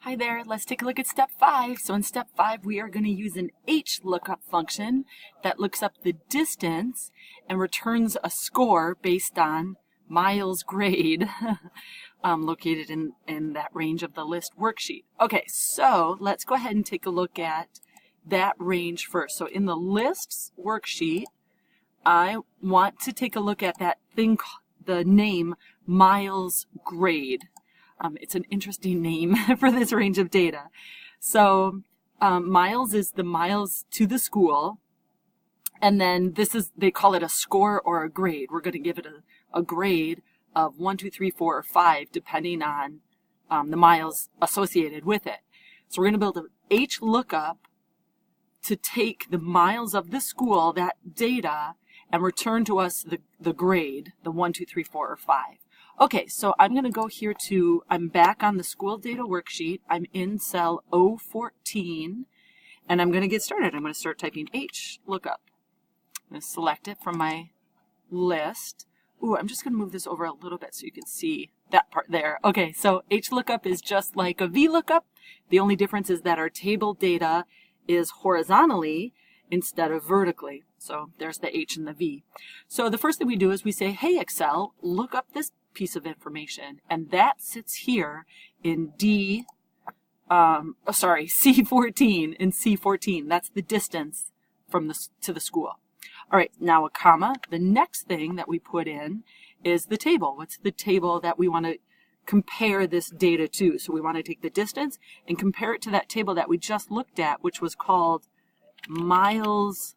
Hi there, let's take a look at step 5. So in step 5, we are going to use an HLOOKUP function that looks up the distance and returns a score based on Miles' grade located in that range of the list worksheet. Okay, so let's go ahead and take a look at that range first. So in the lists worksheet, I want to take a look at that thing, the name Miles' grade. It's an interesting name for this range of data. So miles is the miles to the school. And then they call it a score or a grade. We're going to give it a grade of 1, 2, 3, 4, or 5, depending on the miles associated with it. So we're going to build an HLOOKUP to take the miles of the school, that data, and return to us the grade, the 1, 2, 3, 4, or 5. Okay, so I'm going to go here I'm back on the school data worksheet. I'm in cell O14, and I'm going to get started. I'm going to start typing HLOOKUP. I'm going to select it from my list. Ooh, I'm just going to move this over a little bit so you can see that part there. Okay, so HLOOKUP is just like a VLOOKUP. The only difference is that our table data is horizontally instead of vertically. So there's the H and the V. So the first thing we do is we say, hey, Excel, look up this piece of information. And that sits here in C14. In C14. That's the distance from to the school. All right, now a comma. The next thing that we put in is the table. What's the table that we want to compare this data to? So we want to take the distance and compare it to that table that we just looked at, which was called Miles'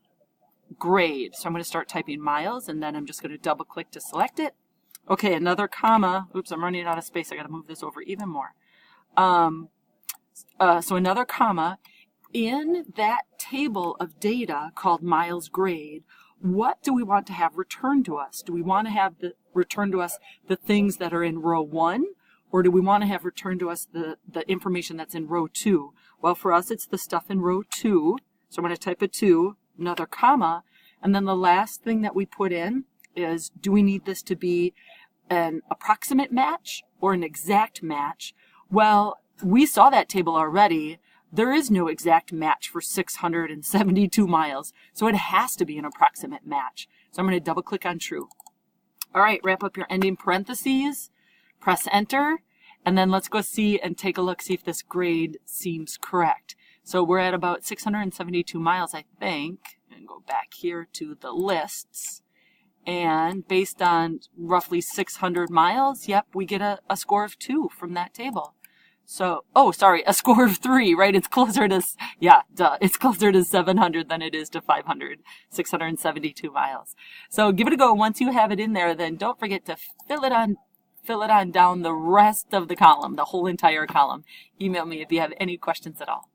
grade. So I'm going to start typing miles, and then I'm just going to double click to select it. Okay, another comma. Oops, I'm running out of space. I got to move this over even more. So another comma. In that table of data called Miles' grade, what do we want to have returned to us? Do we want to have return to us the things that are in row 1, or do we want to have returned to us the information that's in row 2? Well, for us, it's the stuff in row 2. So I'm going to type a 2, another comma, and then the last thing that we put in is, do we need this to be an approximate match or an exact match? Well, we saw that table already. There is no exact match for 672 miles, so it has to be an approximate match. So I'm going to double click on true. All right, wrap up your ending parentheses, press enter, and then let's go see and take a look, see if this grade seems correct. So we're at about 672 miles, I think. And go back here to the lists. And based on roughly 600 miles, yep, we get a score of 2 from that table. So, a score of 3, right? It's closer to, it's closer to 700 than it is to 500, 672 miles. So give it a go. Once you have it in there, then don't forget to fill it on down the rest of the column, the whole entire column. Email me if you have any questions at all.